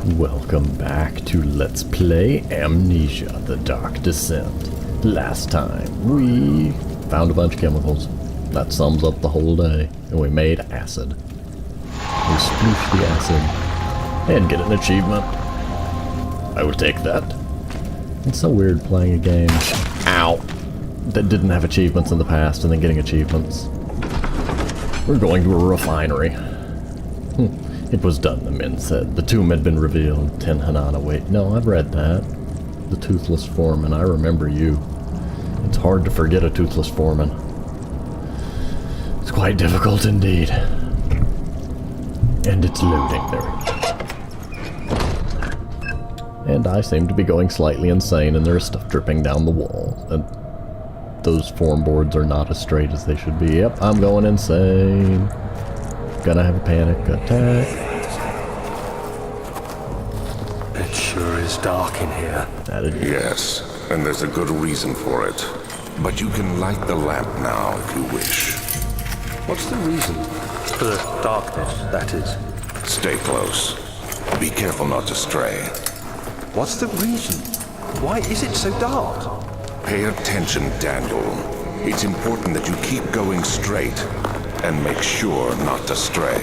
Welcome back to Let's Play Amnesia, The Dark Descent. Last time, we found a bunch of chemicals. That sums up the whole day. And we made acid. We splooshed the acid. And get an achievement. I would take that. It's so weird playing a game, ow, that didn't have achievements in the past and then getting achievements. We're going to a refinery. It was done, the men said. The tomb had been revealed. Ten Hanana, wait. No, I've read that. The Toothless Foreman. I remember you. It's hard to forget a Toothless Foreman. It's quite difficult indeed. And it's loading. There we go. And I seem to be going slightly insane, and there's stuff dripping down the wall. And those form boards are not as straight as they should be. Yep, I'm going insane. Gonna have a panic attack. It sure is dark in here. Yes, and there's a good reason for it. But you can light the lamp now if you wish. What's the reason? For the darkness, that is. Stay close. Be careful not to stray. What's the reason? Why is it so dark? Pay attention, Daniel. It's important that you keep going straight. And make sure not to stray.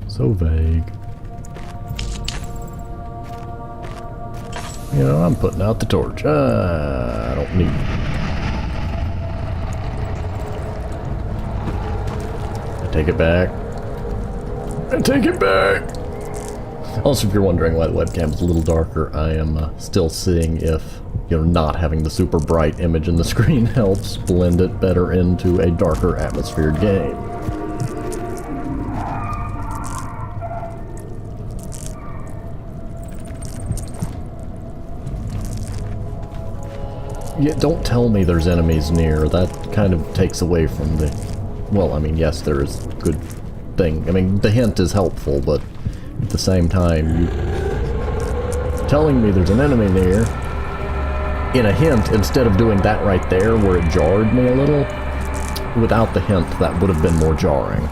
So vague. You know, I'm putting out the torch. I don't need it. I take it back. I take it back! Also, if you're wondering why the webcam is a little darker, I am still seeing if, you know, not having the super bright image in the screen helps blend it better into a darker atmosphered game. Yeah, don't tell me there's enemies near. That kind of takes away from the... Well, I mean, yes, there is good thing. I mean, the hint is helpful, but at the same time, you telling me there's an enemy near in a hint instead of doing that right there where it jarred me a little. Without the hint, that would have been more jarring.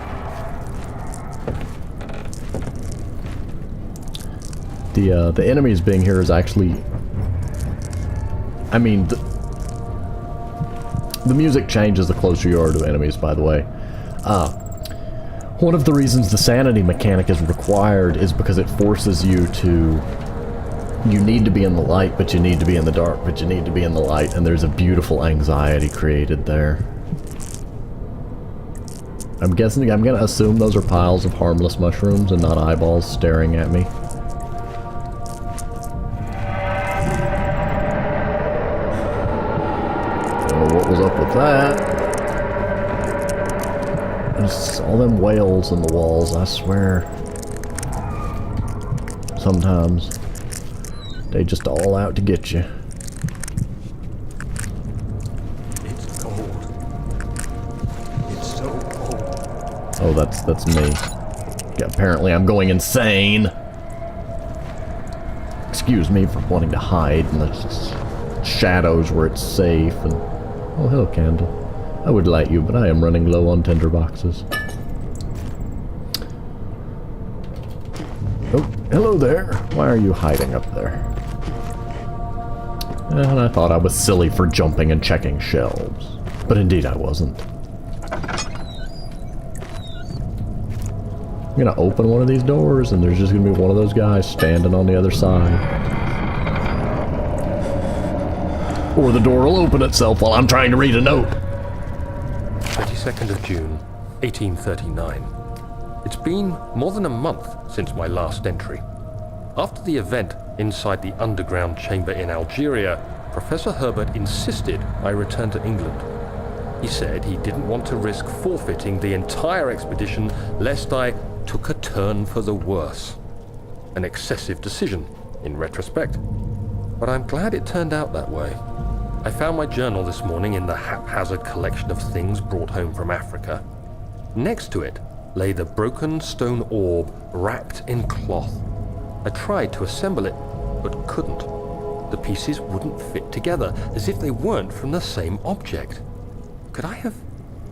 The enemies being here is actually... I mean, the music changes the closer you are to enemies, by the way. One of the reasons the sanity mechanic is required is because it forces you to... You need to be in the light, but you need to be in the dark, but you need to be in the light, and there's a beautiful anxiety created there. I'm guessing, I'm gonna assume those are piles of harmless mushrooms and not eyeballs staring at me. Don't know what was up with that. There's all them whales in the walls, I swear. Sometimes. They just all out to get you. It's cold. It's so cold. Oh, that's me. Yeah, apparently I'm going insane. Excuse me for wanting to hide in the shadows where it's safe and... Oh, hello, candle. I would light you, but I am running low on tinder boxes. Oh, hello there. Why are you hiding up there? And I thought I was silly for jumping and checking shelves. But indeed I wasn't. I'm gonna open one of these doors and there's just gonna be one of those guys standing on the other side. Or the door will open itself while I'm trying to read a note. 22nd of June, 1839. It's been more than a month since my last entry. After the event inside the underground chamber in Algeria, Professor Herbert insisted I return to England. He said he didn't want to risk forfeiting the entire expedition lest I took a turn for the worse. An excessive decision, in retrospect. But I'm glad it turned out that way. I found my journal this morning in the haphazard collection of things brought home from Africa. Next to it lay the broken stone orb wrapped in cloth. I tried to assemble it, but couldn't. The pieces wouldn't fit together, as if they weren't from the same object. Could I have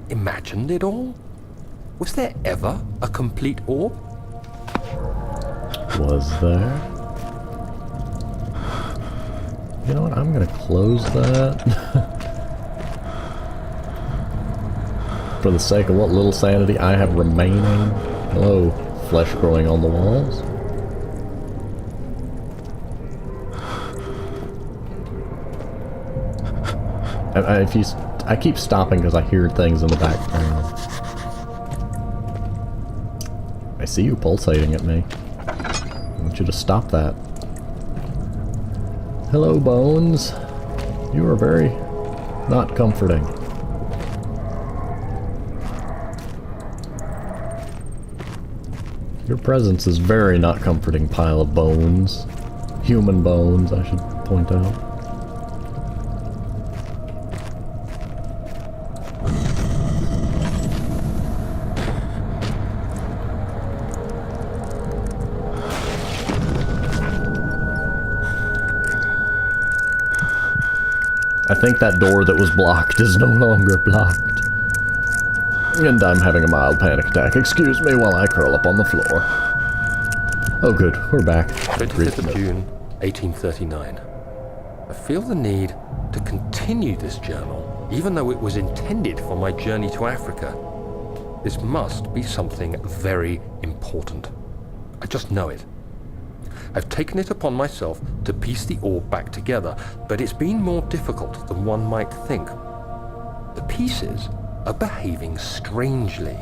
imagined it all? Was there ever a complete orb? Was there? You know what? I'm gonna close that. For the sake of what little sanity I have remaining. Hello, flesh growing on the walls. I keep stopping because I hear things in the background. I see you pulsating at me. I want you to stop that. Hello, Bones. You are very not comforting. Your presence is very not comforting, pile of bones. Human bones, I should point out. I think that door that was blocked is no longer blocked. And I'm having a mild panic attack. Excuse me while I curl up on the floor. Oh good, we're back. 25th of June, 1839. I feel the need to continue this journal, even though it was intended for my journey to Africa. This must be something very important. I just know it. I've taken it upon myself to piece the orb back together, but it's been more difficult than one might think. The pieces are behaving strangely.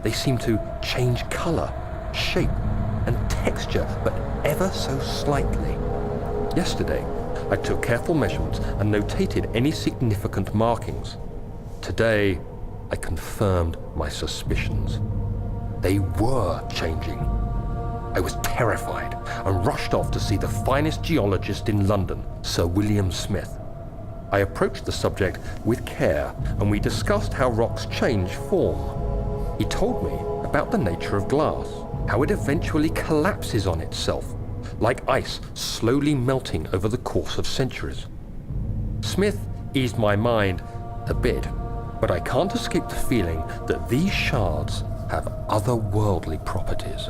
They seem to change color, shape, and texture, but ever so slightly. Yesterday, I took careful measurements and notated any significant markings. Today, I confirmed my suspicions. They were changing. I was terrified and rushed off to see the finest geologist in London, Sir William Smith. I approached the subject with care and we discussed how rocks change form. He told me about the nature of glass, how it eventually collapses on itself, like ice slowly melting over the course of centuries. Smith eased my mind a bit, but I can't escape the feeling that these shards have otherworldly properties.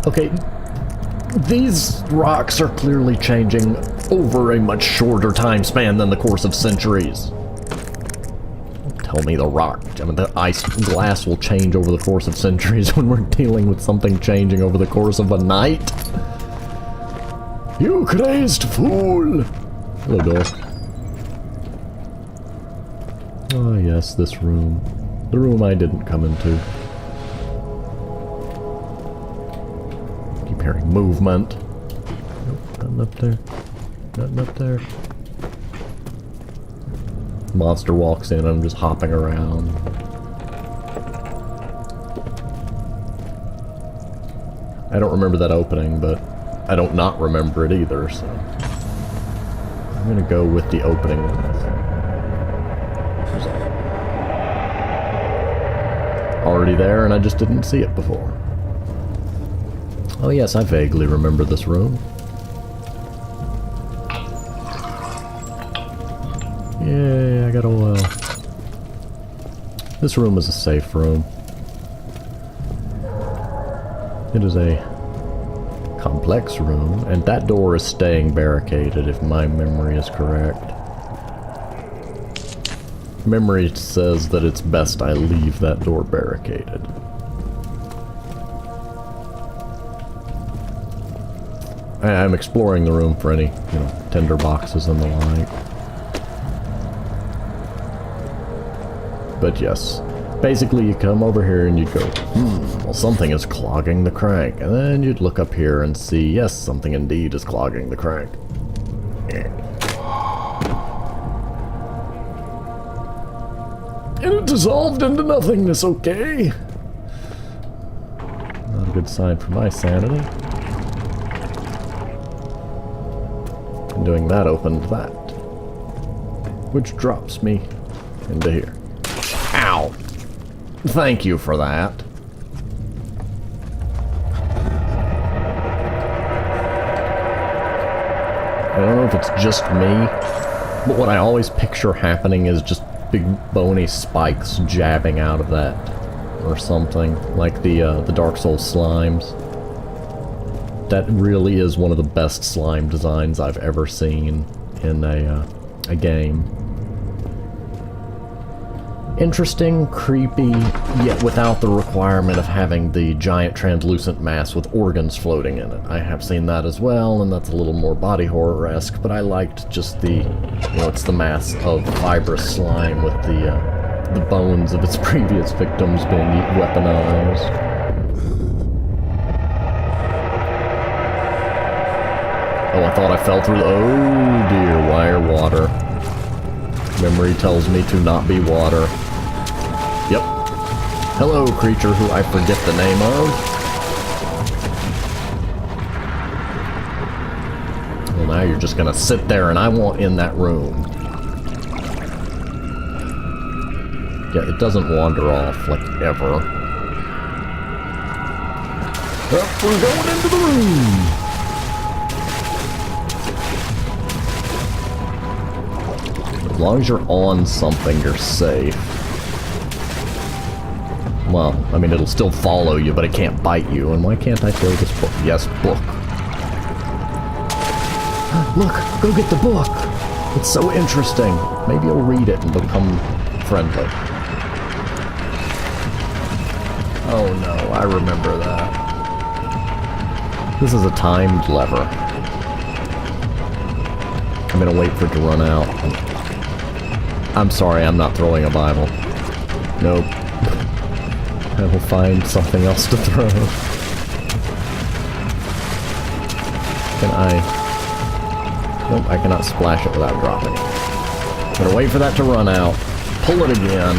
Okay, these rocks are clearly changing over a much shorter time span than the course of centuries. Don't tell me the ice glass will change over the course of centuries when we're dealing with something changing over the course of a night. You crazed fool! Hello, door. Oh yes, this room. The room I didn't come into. Hearing movement. Nope, nothing up there. Nothing up there. Monster walks in, I'm just hopping around. I don't remember that opening, but I don't not remember it either, so I'm gonna go with the opening. Already there, and I just didn't see it before. Oh yes, I vaguely remember this room. Yay, I got oil. This room is a safe room. It is a complex room, and that door is staying barricaded if my memory is correct. Memory says that it's best I leave that door barricaded. I'm exploring the room for any, tinder boxes and the like. But yes, basically you come over here and you go, well something is clogging the crank. And then you'd look up here and see, yes, something indeed is clogging the crank. And it dissolved into nothingness, okay? Not a good sign for my sanity. And doing that opened that. Which drops me into here. Ow! Thank you for that. I don't know if it's just me, but what I always picture happening is just big bony spikes jabbing out of that, or something, like the Dark Souls slimes. That really is one of the best slime designs I've ever seen in a game. Interesting, creepy, yet without the requirement of having the giant translucent mass with organs floating in it. I have seen that as well, and that's a little more body horror-esque, but I liked just the, it's the mass of fibrous slime with the bones of its previous victims being weaponized. Oh, I thought I fell through. Oh dear, wire water. Memory tells me to not be water. Yep. Hello, creature who I forget the name of. Well, now you're just gonna sit there and I want in that room. Yeah, it doesn't wander off, like, ever. Up, we're going into the room! As long as you're on something, you're safe. Well, I mean, it'll still follow you, but it can't bite you. And why can't I throw this book? Yes, book. Look, go get the book. It's so interesting. Maybe you'll read it and become friendly. Oh no, I remember that. This is a timed lever. I'm gonna wait for it to run out. I'm sorry, I'm not throwing a Bible. Nope. I will find something else to throw. Can I? Nope, I cannot splash it without dropping it. I'm gonna wait for that to run out, pull it again,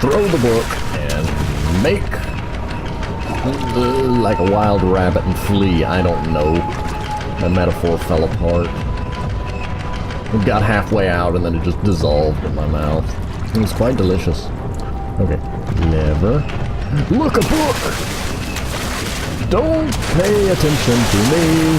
throw the book, and make like a wild rabbit and flee. I don't know. My metaphor fell apart. It got halfway out and then it just dissolved in my mouth. It was quite delicious. Okay. Lever. Look, a book! Don't pay attention to me.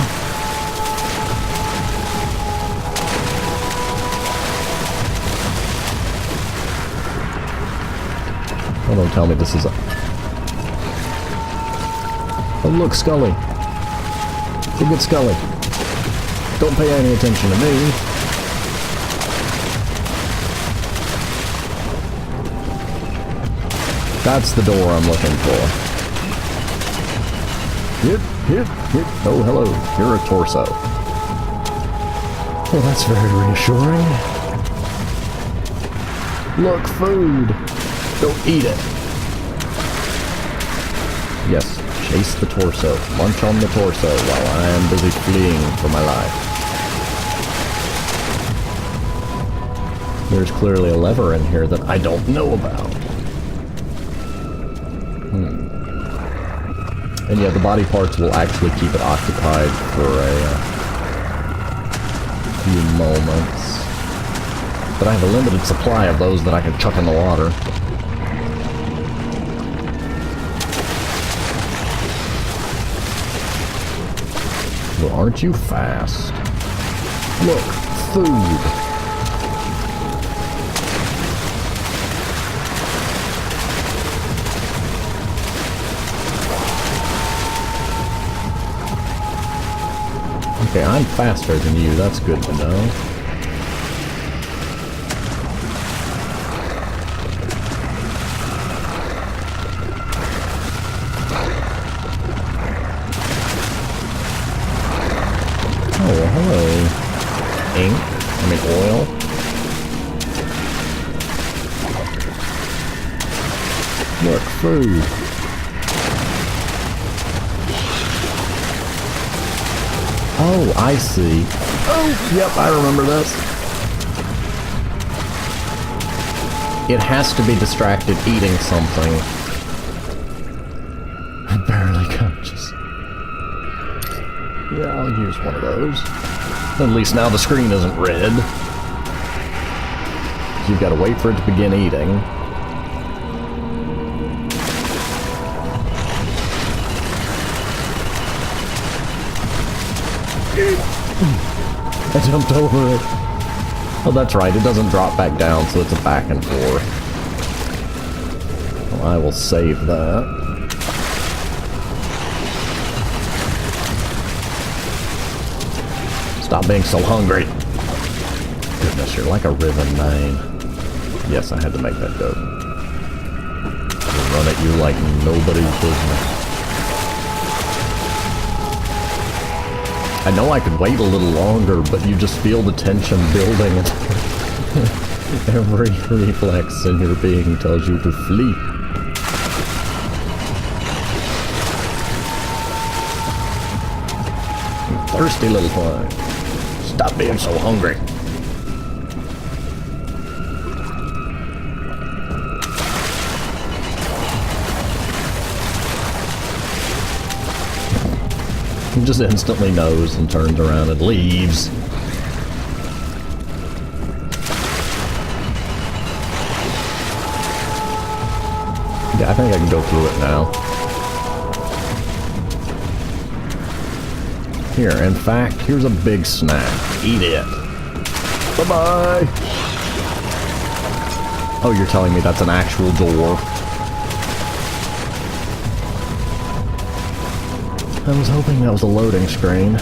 Oh, don't tell me this is a... Oh, look, Scully. Go get Scully. Don't pay any attention to me. That's the door I'm looking for. Hit. Oh, hello. You're a torso. Well, that's very reassuring. Look, food. Don't eat it. Yes, chase the torso. Munch on the torso while I am busy fleeing for my life. There's clearly a lever in here that I don't know about. And yeah, the body parts will actually keep it occupied for a few moments. But I have a limited supply of those that I can chuck in the water. Well, aren't you fast? Look, food. Okay, I'm faster than you, that's good to know. Oh, hello. Ink? I mean oil? Look, food. Oh, I see. Oh, yep, I remember this. It has to be distracted eating something. I'm barely conscious. Yeah, I'll use one of those. At least now the screen isn't red. You've got to wait for it to begin eating. I jumped over it. Oh, that's right, it doesn't drop back down, so it's a back and forth. Well, I will save that. Stop being so hungry. Goodness, you're like a riven mane. Yes, I had to make that joke. I'll run at you like nobody's business. I know I could wait a little longer, but you just feel the tension building. Every reflex in your being tells you to flee. You thirsty little swine. Stop being so hungry. He just instantly knows and turns around and leaves. Yeah, I think I can go through it now. Here, in fact, here's a big snack. Eat it. Bye-bye. Oh, you're telling me that's an actual door? I was hoping that was a loading screen.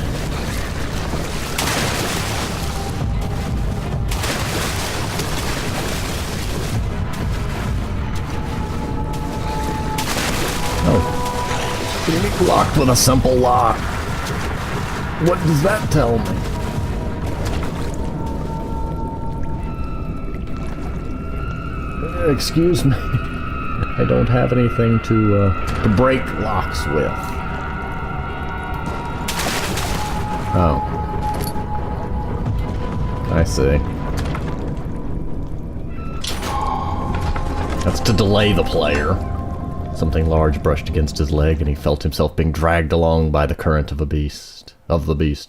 Oh. Locked with a simple lock. What does that tell me? Excuse me. I don't have anything to break locks with. Oh. I see. That's to delay the player. Something large brushed against his leg, and he felt himself being dragged along by the current of the beast.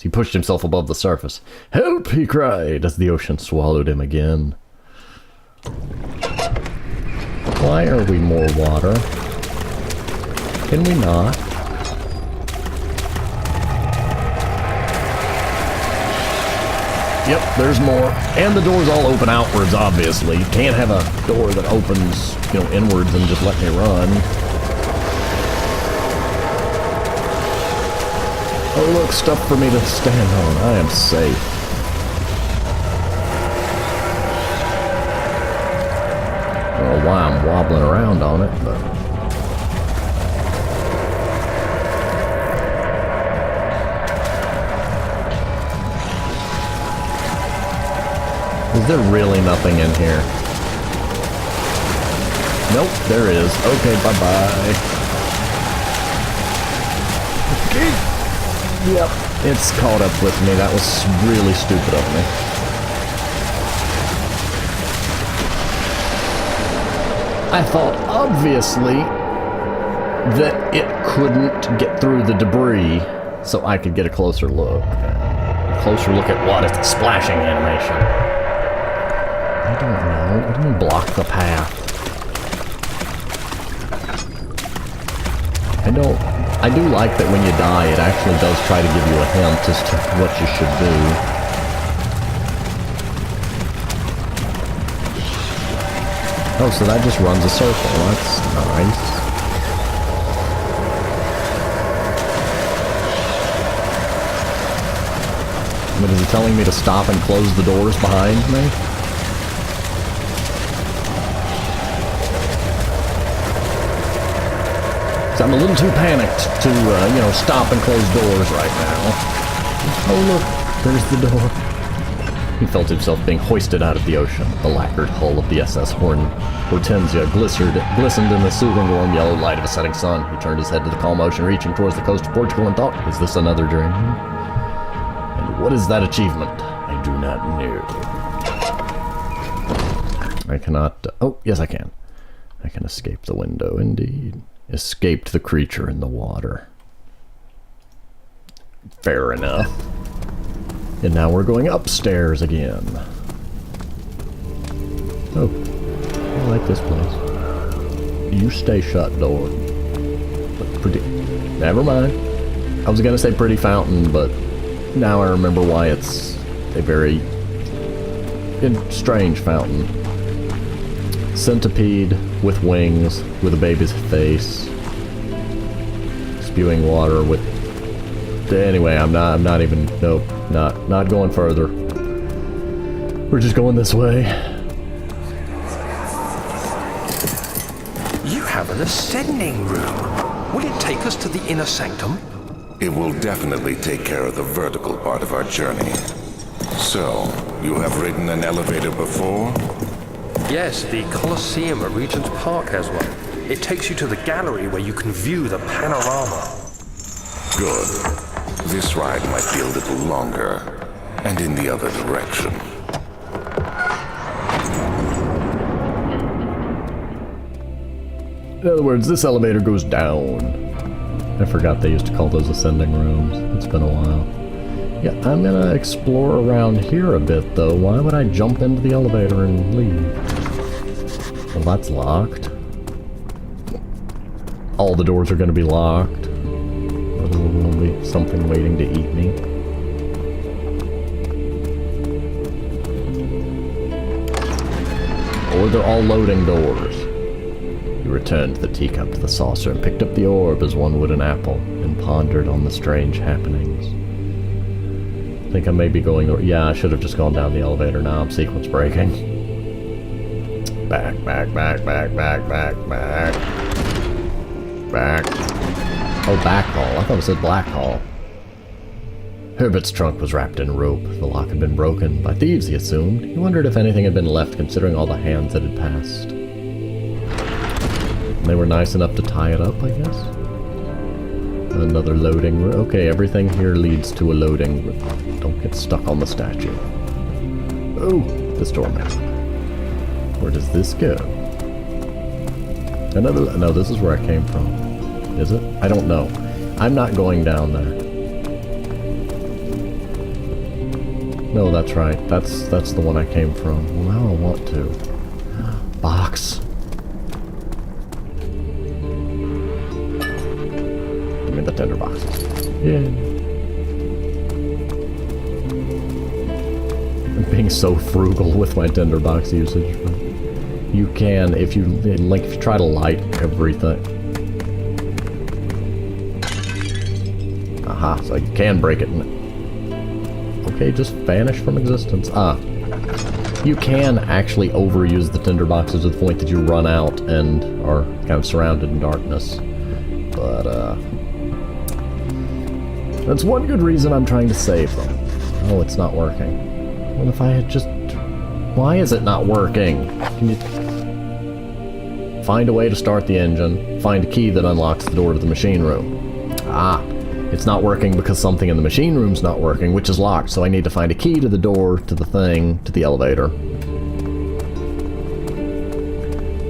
He pushed himself above the surface. "Help!" he cried, as the ocean swallowed him again. Why are we more water? Can we not? Yep, there's more. And the doors all open outwards, obviously. You can't have a door that opens, inwards and just let me run. Oh, look, stuff for me to stand on. I am safe. I don't know why I'm wobbling around on it, but... Is there really nothing in here? Nope, there is. Okay, bye-bye. Yep, it's caught up with me. That was really stupid of me. I thought, obviously, that it couldn't get through the debris, so I could get a closer look. A closer look at what? It's a splashing animation. I don't know. What do you mean block the path? I do like that when you die, it actually does try to give you a hint as to what you should do. Oh, so that just runs a circle. That's nice. But is it telling me to stop and close the doors behind me? I'm a little too panicked to, stop and close doors right now. Oh, look, there's the door. He felt himself being hoisted out of the ocean. The lacquered hull of the SS Hortensia glistened in the soothing warm yellow light of a setting sun. He turned his head to the calm ocean reaching towards the coast of Portugal and thought, is this another dream? And what is that achievement? I do not know. I cannot... oh, yes I can. I can escape the window, indeed. Escaped the creature in the water. Fair enough. And now we're going upstairs again. Oh, I like this place. You stay shut, door. But pretty... never mind. I was gonna say pretty fountain, but now I remember why it's a very strange fountain. Centipede with wings, with a baby's face. Spewing water with... Anyway, I'm not even... Nope, not going further. We're just going this way. You have an ascending room. Will it take us to the inner sanctum? It will definitely take care of the vertical part of our journey. So, you have ridden an elevator before? Yes, the Colosseum at Regent's Park has one. It takes you to the gallery where you can view the panorama. Good. This ride might be a little longer, and in the other direction. In other words, this elevator goes down. I forgot they used to call those ascending rooms. It's been a while. Yeah, I'm gonna explore around here a bit, though. Why would I jump into the elevator and leave? Well, that's locked. All the doors are gonna be locked. Or there will be something waiting to eat me. Or they're all loading doors. He returned the teacup to the saucer and picked up the orb as one would an apple, and pondered on the strange happenings. I think I may be going... Yeah, I should have just gone down the elevator. Now I'm sequence breaking. Back. Oh, back hall. I thought it said black hall. Herbert's trunk was wrapped in rope. The lock had been broken. By thieves, he assumed. He wondered if anything had been left, considering all the hands that had passed. They were nice enough to tie it up, I guess. Another loading room. Okay, everything here leads to a loading room. Don't get stuck on the statue. Oh, this doorman. Where does this go? Another... No, this is where I came from. Is it? I don't know. I'm not going down there. No, that's right. That's the one I came from. Well, now I want to. Box. Give me the tender boxes. Yeah. I'm being so frugal with my tender box usage. You can, if you try to light everything. Aha, so you can break it. Okay, just vanish from existence. Ah. You can actually overuse the tinderboxes to the point that you run out and are kind of surrounded in darkness. But, that's one good reason I'm trying to save them. Oh, it's not working. What if I had just... Why is it not working? Can you... Find a way to start the engine. Find a key that unlocks the door to the machine room. Ah. It's not working because something in the machine room's not working, which is locked, so I need to find a key to the door, to the thing, to the elevator.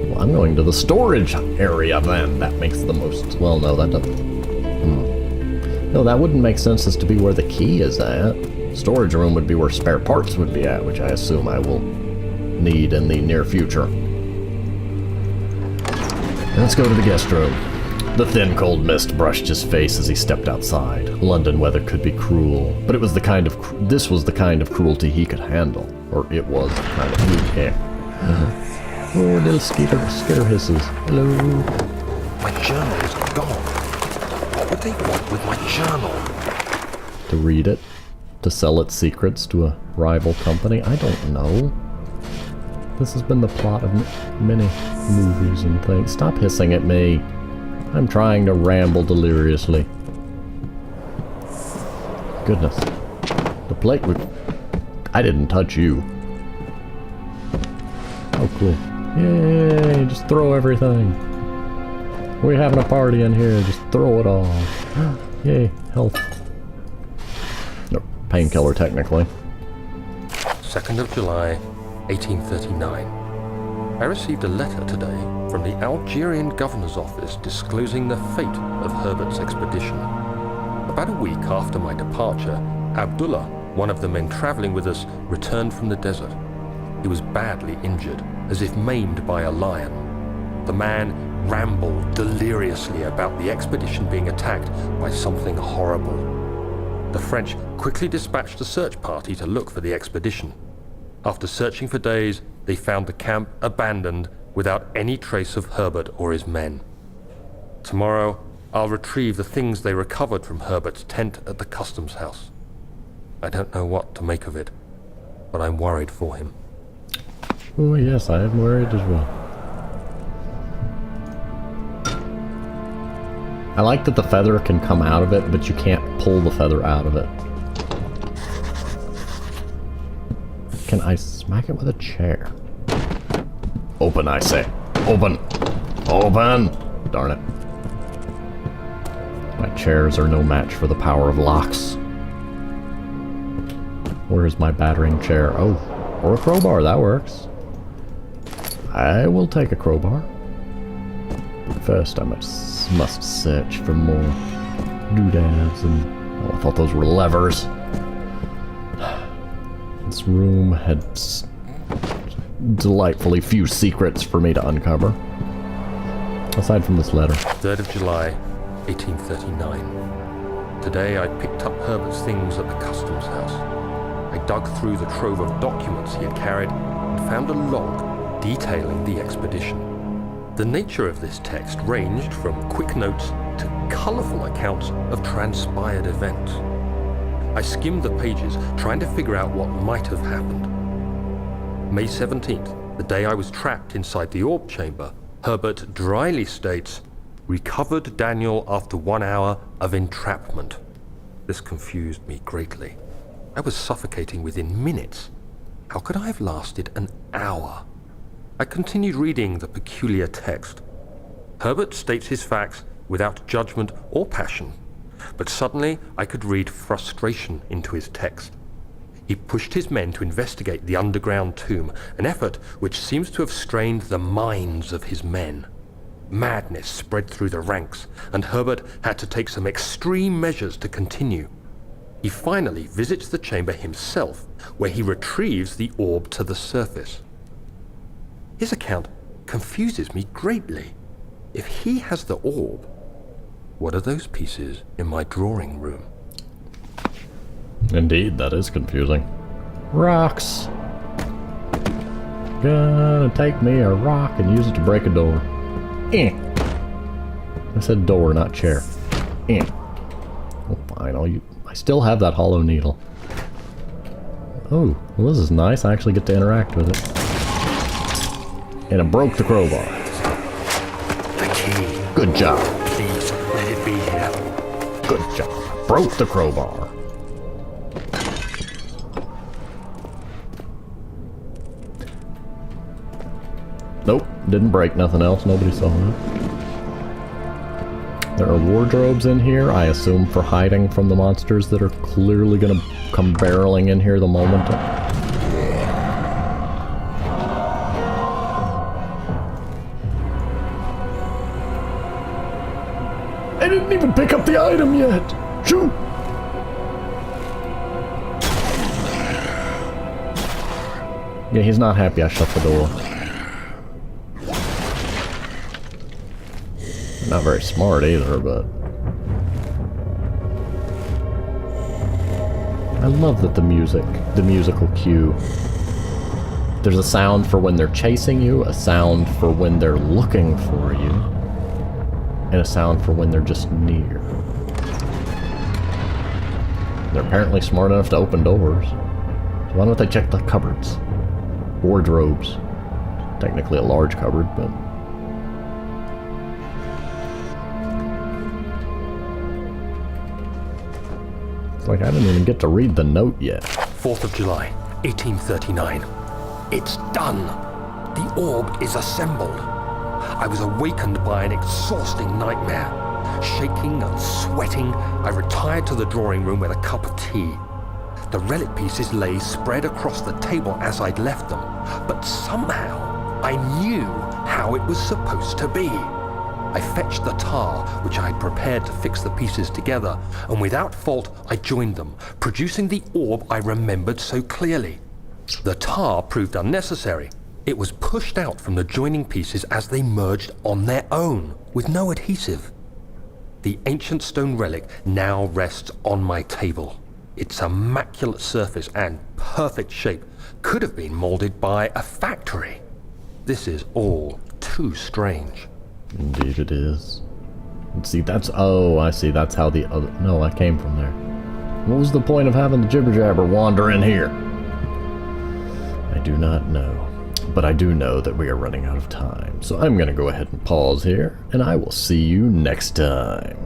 Well, I'm going to the storage area then. That makes the most... Well, no, that doesn't... No, that wouldn't make sense as to be where the key is at. Storage room would be where spare parts would be at, which I assume I will need in the near future. Let's go to the guest room. The thin, cold mist brushed his face as he stepped outside. London weather could be cruel, but it was the kind of this was the kind of cruelty he could handle, or it was the kind of Oh, little skitter hisses. Hello. My journal is gone. What would they want with my journal? To read it, to sell its secrets to a rival company. I don't know. This has been the plot of many movies and things. Stop hissing at me. I'm trying to ramble deliriously. Goodness. The plate would... I didn't touch you. Oh, cool. Yay, just throw everything. We're having a party in here, just throw it all. Yay, health. No, painkiller, technically. 2nd of July, 1839. I received a letter today from the Algerian governor's office disclosing the fate of Herbert's expedition. About a week after my departure, Abdullah, one of the men traveling with us, returned from the desert. He was badly injured, as if maimed by a lion. The man rambled deliriously about the expedition being attacked by something horrible. The French quickly dispatched a search party to look for the expedition. After searching for days, they found the camp abandoned without any trace of Herbert or his men. Tomorrow, I'll retrieve the things they recovered from Herbert's tent at the customs house. I don't know what to make of it, but I'm worried for him. Oh yes, I am worried as well. I like that the feather can come out of it, but you can't pull the feather out of it. Can I smack it with a chair? Open, I say. Open! Open! Darn it. My chairs are no match for the power of locks. Where's my battering chair? Oh, or a crowbar, that works. I will take a crowbar. First, I must search for more doodads and... Oh, I thought those were levers. This room had delightfully few secrets for me to uncover. Aside from this letter. 3rd of July, 1839. Today I picked up Herbert's things at the customs house. I dug through the trove of documents he had carried and found a log detailing the expedition. The nature of this text ranged from quick notes to colourful accounts of transpired events. I skimmed the pages, trying to figure out what might have happened. May 17th, the day I was trapped inside the orb chamber, Herbert dryly states, "Recovered Daniel after 1 hour of entrapment." This confused me greatly. I was suffocating within minutes. How could I have lasted an hour? I continued reading the peculiar text. Herbert states his facts without judgment or passion, but suddenly I could read frustration into his text. He pushed his men to investigate the underground tomb, an effort which seems to have strained the minds of his men. Madness spread through the ranks, and Herbert had to take some extreme measures to continue. He finally visits the chamber himself, where he retrieves the orb to the surface. His account confuses me greatly. If he has the orb, what are those pieces in my drawing room? Indeed, that is confusing. Rocks. Gonna take me a rock and use it to break a door. I said door, not chair. Oh, fine. I still have that hollow needle. Oh, well, this is nice. I actually get to interact with it. And it broke the crowbar. The key. Good job. Please let it be here. Good job. Broke the crowbar. Nope, didn't break nothing else. Nobody saw that. There are wardrobes in here, I assume for hiding from the monsters that are clearly gonna come barreling in here the moment. I didn't even pick up the item yet! Shoot! Yeah, he's not happy I shut the door. Not very smart either, but... I love that the musical cue... There's a sound for when they're chasing you, a sound for when they're looking for you, and a sound for when they're just near. They're apparently smart enough to open doors. So why don't they check the cupboards? Wardrobes. Technically a large cupboard, but... It's like I didn't even get to read the note yet. 4th of July, 1839. It's done! The orb is assembled. I was awakened by an exhausting nightmare. Shaking and sweating, I retired to the drawing room with a cup of tea. The relic pieces lay spread across the table as I'd left them, but somehow I knew how it was supposed to be. I fetched the tar, which I had prepared to fix the pieces together, and without fault I joined them, producing the orb I remembered so clearly. The tar proved unnecessary. It was pushed out from the joining pieces as they merged on their own, with no adhesive. The ancient stone relic now rests on my table. Its immaculate surface and perfect shape could have been molded by a factory. This is all too strange. Indeed it is. And see, that's... Oh, I see. That's how the other... No, I came from there. What was the point of having the jibber-jabber wander in here? I do not know. But I do know that we are running out of time. So I'm going to go ahead and pause here, and I will see you next time.